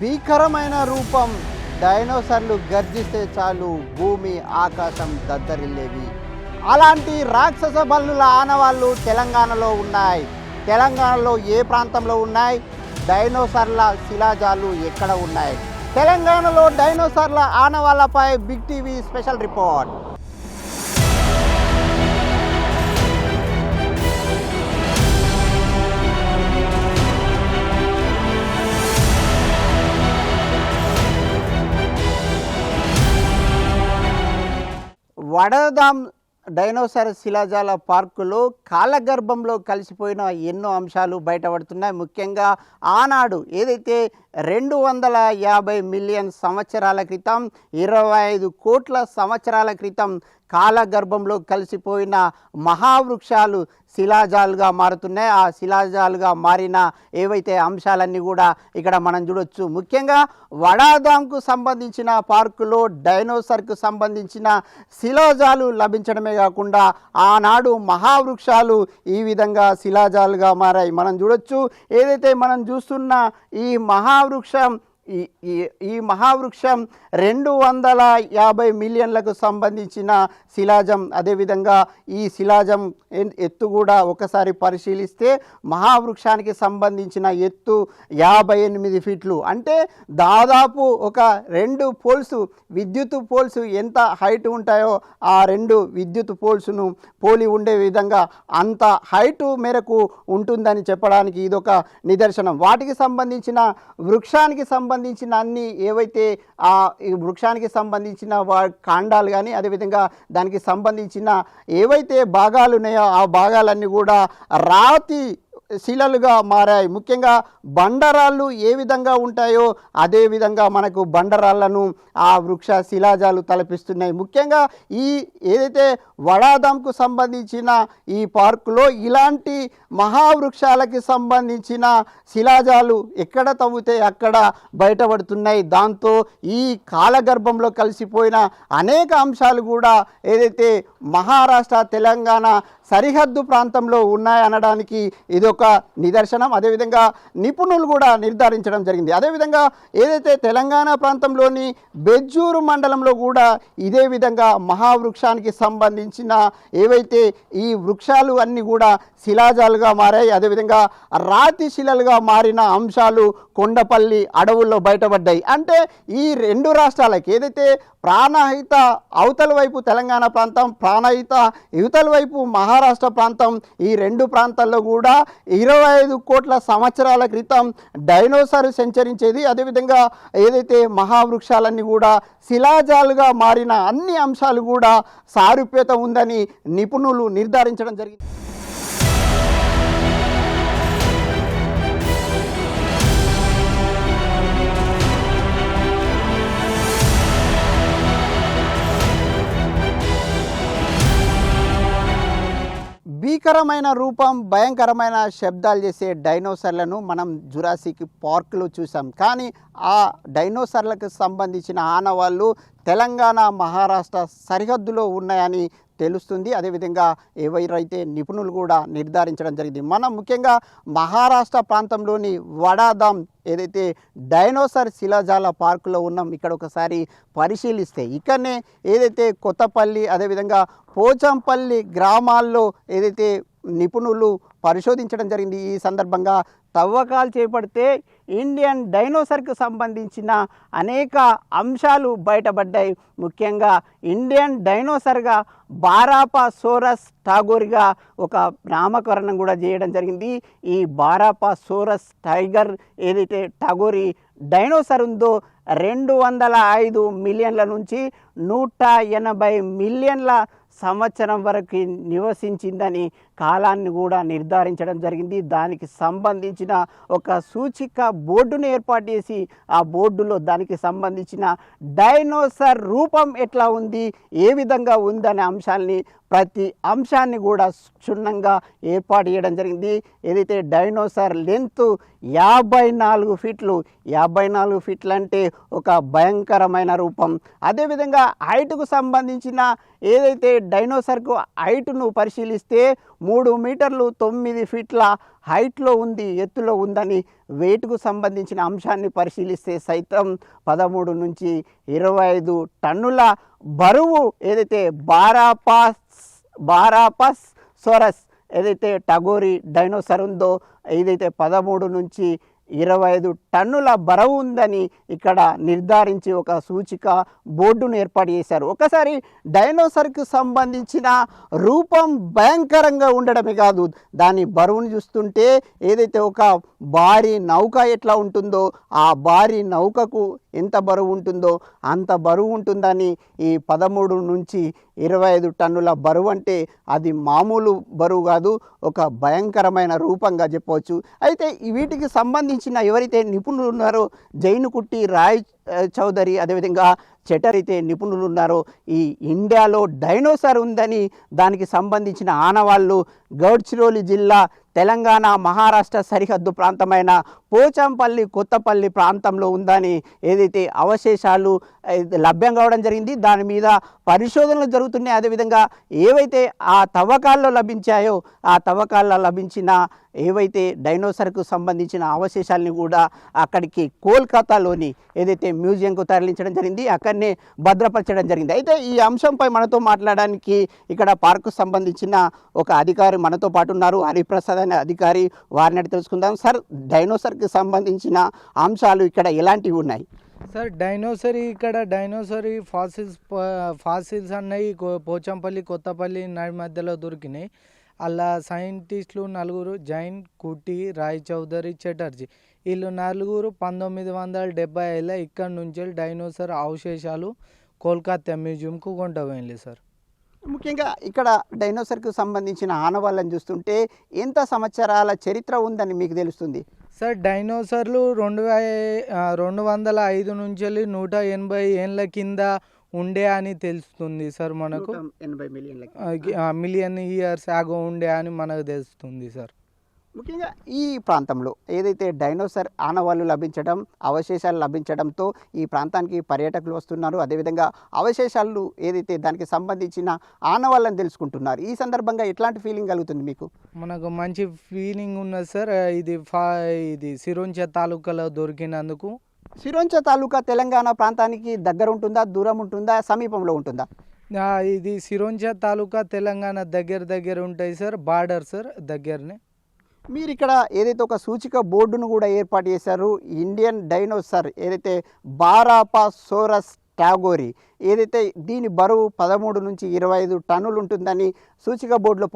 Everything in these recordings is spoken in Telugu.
భీకరమైన రూపం. డైనోసార్లు గర్జిస్తే చాలు భూమి ఆకాశం దద్దరిల్లేవి. అలాంటి రాక్షస బలుల ఆనవాళ్ళు తెలంగాణలో ఉన్నాయి. తెలంగాణలో ఏ ప్రాంతంలో ఉన్నాయి? డైనోసార్ల శిలాజాలు ఎక్కడ ఉన్నాయి? తెలంగాణలో డైనోసార్ల ఆనవాళ్ళపై బిగ్ టీవీ స్పెషల్ రిపోర్ట్. వడదాం డైనోసార్ శిలాజాల పార్కులో కాలగర్భంలో కలిసిపోయిన ఎన్నో అంశాలు బయటపడుతున్నాయి. ముఖ్యంగా ఆనాడు ఏదైతే 250 మిలియన్ సంవత్సరాల క్రితం, 25 కోట్ల సంవత్సరాల క్రితం కాలగర్భంలో కలిసిపోయిన మహావృక్షాలు శిలాజాలుగా మారుతున్నాయి. ఆ శిలాజాలుగా మారిన ఏవైతే అంశాలన్నీ కూడా ఇక్కడ మనం చూడొచ్చు. ముఖ్యంగా వడాదాంకు సంబంధించిన పార్కులో డైనోసార్కు సంబంధించిన శిలాజాలు లభించడమే కాకుండా ఆనాడు మహావృక్షాలు ఈ విధంగా శిలాజాలుగా మారాయి. మనం చూడొచ్చు. ఏదైతే మనం చూస్తున్న ఈ మహావృక్షం 250 మిలియన్లకు సంబంధించిన శిలాజం. అదేవిధంగా ఈ శిలాజం ఎత్తు కూడా ఒకసారి పరిశీలిస్తే మహావృక్షానికి సంబంధించిన ఎత్తు 58 ఫీట్లు. అంటే దాదాపు ఒక 2 పోల్స్, విద్యుత్ పోల్స్ ఎంత హైట్ ఉంటాయో ఆ 2 విద్యుత్ పోల్స్ను పోలి ఉండే విధంగా అంత హైటు మేరకు ఉంటుందని చెప్పడానికి ఇదొక నిదర్శనం. వాటికి సంబంధించిన వృక్షానికి సంబంధించిన అన్ని ఏవైతే ఈ వృక్షానికి సంబంధించిన కాండాలు కానీ అదేవిధంగా దానికి సంబంధించిన ఏవైతే భాగాలు ఉన్నాయో ఆ భాగాలన్నీ కూడా రాతి శిలలుగా మారాయి. ముఖ్యంగా బండరాళ్ళు ఏ విధంగా ఉంటాయో అదే విధంగా మనకు బండరాళ్లను ఆ వృక్ష శిలాజాలు తలపిస్తున్నాయి. ముఖ్యంగా ఈ ఏదైతే వడాదాంకు సంబంధించిన ఈ పార్కులో ఇలాంటి మహావృక్షాలకి సంబంధించిన శిలాజాలు ఎక్కడ తవ్వితే అక్కడ బయటపడుతున్నాయి. దాంతో ఈ కాలగర్భంలో కలిసిపోయిన అనేక అంశాలు కూడా ఏదైతే మహారాష్ట్ర తెలంగాణ సరిహద్దు ప్రాంతంలో ఉన్నాయనడానికి ఇదొక నిదర్శనం. అదేవిధంగా నిపుణులు కూడా నిర్ధారించడం జరిగింది. అదేవిధంగా ఏదైతే తెలంగాణ ప్రాంతంలోని బెజ్జూరు మండలంలో కూడా ఇదే విధంగా మహావృక్షానికి సంబంధించిన ఏవైతే ఈ వృక్షాలు అన్నీ కూడా శిలాజాలుగా మారాయి. అదేవిధంగా రాతి శిలలుగా మారిన అంశాలు కొండపల్లి అడవుల్లో బయటపడ్డాయి. అంటే ఈ 2 రాష్ట్రాలకి ఏదైతే ప్రాణహిత అవతల వైపు తెలంగాణ ప్రాంతం, ప్రాణహిత యువతల వైపు మహారాష్ట్ర ప్రాంతం, ఈ 2 ప్రాంతాల్లో కూడా 25 కోట్ల సంవత్సరాల క్రితం డైనోసార్ సంచరించేది. అదేవిధంగా ఏదైతే మహావృక్షాలన్నీ కూడా శిలాజాలుగా మారిన అన్ని అంశాలు కూడా సారూప్యత ఉందని నిపుణులు నిర్ధారించడం జరిగింది. భీకరమైన రూపం, భయంకరమైన శబ్దాలు చేసే డైనోసార్లను మనం జురాసిక్ పార్కులో చూసాం. కానీ ఆ డైనోసార్లకు సంబంధించిన ఆనవాళ్ళు తెలంగాణ మహారాష్ట్ర సరిహద్దులో ఉన్నాయని తెలుస్తుంది. అదేవిధంగా ఎవరైతే నిపుణులు కూడా నిర్ధారించడం జరిగింది. మనం ముఖ్యంగా మహారాష్ట్ర ప్రాంతంలోని వడాదాం ఏదైతే డైనోసార్ శిలాజాల పార్కులో ఉన్నాం, ఇక్కడ ఒకసారి పరిశీలిస్తే ఇక్కడనే ఏదైతే కొత్తపల్లి అదేవిధంగా పోచంపల్లి గ్రామాల్లో ఏదైతే నిపుణులు పరిశోధించడం జరిగింది. ఈ సందర్భంగా తవ్వకాలు చేపడితే ఇండియన్ డైనోసార్కు సంబంధించిన అనేక అంశాలు బయటపడ్డాయి. ముఖ్యంగా ఇండియన్ డైనోసార్గా బారాపాసోరస్ టాగోర్గా ఒక నామకరణం కూడా చేయడం జరిగింది. ఈ బారాపాసోరస్ టైగర్ ఏదైతే టాగోరి డైనోసార్ ఉందో 205 మిలియన్ల నుంచి 180 మిలియన్ల సంవత్సరం వరకు నివసించిందని కాలాన్ని కూడా నిర్ధారించడం జరిగింది. దానికి సంబంధించిన ఒక సూచిక బోర్డును ఏర్పాటు చేసి ఆ బోర్డులో దానికి సంబంధించిన డైనోసార్ రూపం ఎట్లా ఉంది, ఏ విధంగా ఉందనే అంశాన్ని ప్రతి అంశాన్ని కూడా క్షుణ్ణంగా ఏర్పాటు చేయడం జరిగింది. ఏదైతే డైనోసార్ లెంత్ 54 ఫీట్లు, 54 ఫీట్లు అంటే ఒక భయంకరమైన రూపం. అదేవిధంగా హైట్కు సంబంధించిన ఏదైతే డైనోసార్కు హైట్ను పరిశీలిస్తే 3 మీటర్లు 9 ఫీట్ల హైట్లో ఉంది, ఎత్తులో ఉందని వెయిట్కు సంబంధించిన అంశాన్ని పరిశీలిస్తే సైతం 13 నుంచి 25 టన్నుల బరువు ఏదైతే బారాపాస్ సోరస్ ఏదైతే టగోరి డైనోసార్ ఉందో ఏదైతే 13 నుంచి 25 టన్నుల బరువు ఉందని ఇక్కడ నిర్ధారించి ఒక సూచిక బోర్డును ఏర్పాటు చేశారు. ఒకసారి డైనోసార్కు సంబంధించిన రూపం భయంకరంగా ఉండడమే కాదు, దాని బరువును చూస్తుంటే ఏదైతే ఒక భారీ నౌక ఎట్లా ఉంటుందో ఆ భారీ నౌకకు ఎంత బరువు ఉంటుందో అంత బరువు ఉంటుందని ఈ 13 నుంచి 25 టన్నుల బరువు అంటే అది మామూలు బరువు కాదు, ఒక భయంకరమైన రూపంగా చెప్పవచ్చు. అయితే వీటికి సంబంధించిన ఎవరైతే నిపుణులు ఉన్నారో జైనుకుట్టి రాయ్ చౌదరి అదేవిధంగా చెటర్ అయితే నిపుణులు ఉన్నారో ఈ ఇండియాలో డైనోసార్ ఉందని దానికి సంబంధించిన ఆనవాళ్ళు గడ్చిరోలి జిల్లా తెలంగాణ మహారాష్ట్ర సరిహద్దు ప్రాంతమైన పోచంపల్లి కొత్తపల్లి ప్రాంతంలో ఉందని ఏదైతే అవశేషాలు లభ్యం కావడం జరిగింది. దాని మీద పరిశోధనలు జరుగుతున్నాయి. అదేవిధంగా ఏవైతే ఆ తవ్వకాల్లో లభించాయో ఆ తవ్వకాల్లో లభించిన ఏవైతే డైనోసార్కు సంబంధించిన అవశేషాలని కూడా అక్కడికి కోల్కతాలోని ఏదైతే మ్యూజియంకు తరలించడం జరిగింది, అక్కడనే భద్రపరచడం జరిగింది. అయితే ఈ అంశంపై మనతో మాట్లాడడానికి ఇక్కడ పార్కు సంబంధించిన ఒక అధికారి మనతో పాటు ఉన్నారు, హరిప్రసాద్ అనే అధికారి. వారిని అడిగి తెలుసుకుందాం. సార్, డైనోసార్కి సంబంధించిన అంశాలు ఇక్కడ ఎలాంటివి ఉన్నాయి? సార్, ఇక్కడ డైనోసార్ ఫాసిల్స్ అన్నవి పోచంపల్లి కొత్తపల్లి నడి మధ్యలో దొరికినాయి. అలా సైంటిస్టులు 4 జైన్ కుట్టి రాయ్ చౌదరి చటర్జీ వీళ్ళు 4 1970 ఇక్కడ నుంచి డైనోసార్ అవశేషాలు కోల్కతా మ్యూజియంకు కొంటపోయింది సార్. ముఖ్యంగా ఇక్కడ డైనోసార్కు సంబంధించిన ఆనవాళ్ళని చూస్తుంటే ఎంత సంవత్సరాల చరిత్ర ఉందని మీకు తెలుస్తుంది? సార్, డైనోసార్లు 205 నుంచి 180 ఏళ్ళ కింద ఉండే అని తెలుస్తుంది సార్. మనకు 80 మిలియన్ ఇయర్స్ ఆగో ఉండే అని మనకు తెలుస్తుంది సార్. ముఖ్యంగా ఈ ప్రాంతంలో ఏదైతే డైనోసార్ ఆనవాళ్ళు లభించడం అవశేషాలు లభించడంతో ఈ ప్రాంతానికి పర్యాటకులు వస్తున్నారు. అదేవిధంగా అవశేషాలు ఏదైతే దానికి సంబంధించిన ఆనవాళ్ళని తెలుసుకుంటున్నారు. ఈ సందర్భంగా ఎట్లాంటి ఫీలింగ్ కలుగుతుంది మీకు? మనకు మంచి ఫీలింగ్ ఉన్నది సార్. ఇది సిరోంచ తాలూకాలో దొరికినందుకు. సిరోంచ తాలూకా తెలంగాణ ప్రాంతానికి దగ్గర ఉంటుందా, దూరం ఉంటుందా, సమీపంలో ఉంటుందా? ఇది సిరోంచ తాలూకా తెలంగాణ దగ్గర ఉంటాయి సార్, బార్డర్ సార్ దగ్గరనే. మీరు ఇక్కడ ఏదైతే ఒక సూచిక బోర్డును కూడా ఏర్పాటు చేశారు, ఇండియన్ డైనోసార్ ఏదైతే బారాపాసోరస్ టాగోరి ఏదైతే దీని బరువు 13 నుంచి 25 టన్నులు ఉంటుందని సూచిక బోర్డులో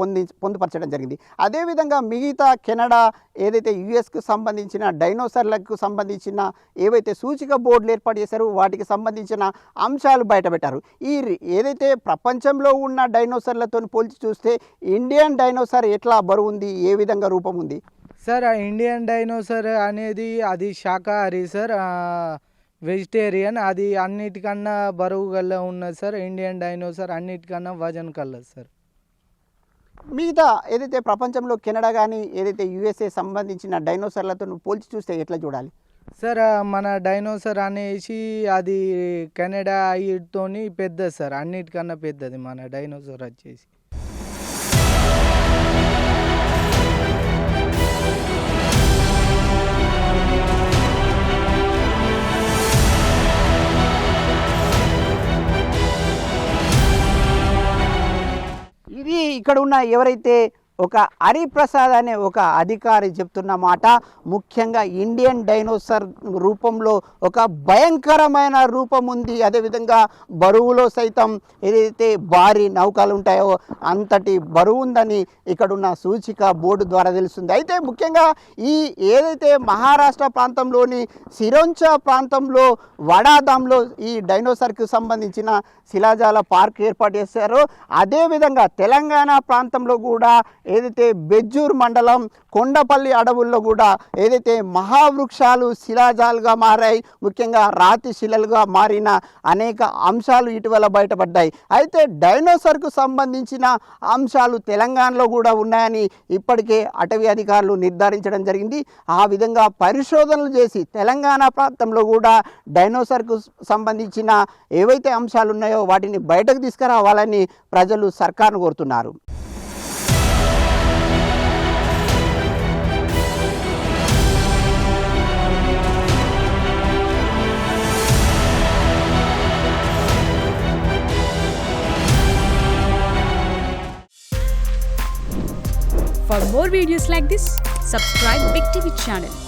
పొందుపరచడం జరిగింది. అదేవిధంగా మిగతా కెనడా ఏదైతే యుఎస్కు సంబంధించిన డైనోసార్లకు సంబంధించిన ఏవైతే సూచిక బోర్డులు ఏర్పాటు చేశారో వాటికి సంబంధించిన అంశాలు బయటపెట్టారు. ఈ ఏదైతే ప్రపంచంలో ఉన్న డైనోసార్లతో పోల్చి చూస్తే ఇండియన్ డైనోసార్ ఎట్లా బరువు ఉంది, ఏ విధంగా రూపం ఉంది? సార్, ఇండియన్ డైనోసార్ అనేది అది శాకాహారి సార్, వెజిటేరియన్. అది అన్నిటికన్నా బరువు గల ఉన్నది సార్. ఇండియన్ డైనోసార్ అన్నిటికన్నా వజన్ కలదు సార్. మిగతా ఏదైతే ప్రపంచంలో కెనడా కానీ ఏదైతే యుఎస్ఏ సంబంధించిన డైనోసార్లతో పోల్చి చూస్తే ఎట్లా చూడాలి? సార్, మన డైనోసార్ అనేసి అది కెనడా ఇతోని పెద్దది సార్, అన్నిటికన్నా పెద్దది మన డైనోసార్ వచ్చేసి. ఇది ఇక్కడ ఉన్న ఎవరైతే ఒక హరిప్రసాద్ అనే ఒక అధికారి చెప్తున్న మాట, ముఖ్యంగా ఇండియన్ డైనోసార్ రూపంలో ఒక భయంకరమైన రూపం ఉంది. అదేవిధంగా బరువులో సైతం ఏదైతే భారీ నౌకలు ఉంటాయో అంతటి బరువు ఉందని ఇక్కడున్న సూచిక బోర్డు ద్వారా తెలుస్తుంది. అయితే ముఖ్యంగా ఈ ఏదైతే మహారాష్ట్ర ప్రాంతంలోని సిరోంచ ప్రాంతంలో వడాదాంలో ఈ డైనోసార్కి సంబంధించిన శిలాజాల పార్క్ ఏర్పాటు చేశారో అదేవిధంగా తెలంగాణ ప్రాంతంలో కూడా ఏదైతే బెజ్జూర్ మండలం కొండపల్లి అడవుల్లో కూడా ఏదైతే మహావృక్షాలు శిలాజాలుగా మారాయి, ముఖ్యంగా రాతి శిలలుగా మారిన అనేక అంశాలు ఇటీవల బయటపడ్డాయి. అయితే డైనోసార్కు సంబంధించిన అంశాలు తెలంగాణలో కూడా ఉన్నాయని ఇప్పటికే అటవీ అధికారులు నిర్ధారించడం జరిగింది. ఆ విధంగా పరిశోధనలు చేసి తెలంగాణ ప్రాంతంలో కూడా డైనోసార్కు సంబంధించిన ఏవైతే అంశాలు ఉన్నాయో వాటిని బయటకు తీసుకురావాలని ప్రజలు సర్కార్ను కోరుతున్నారు. For more videos like this, subscribe Big TV channel.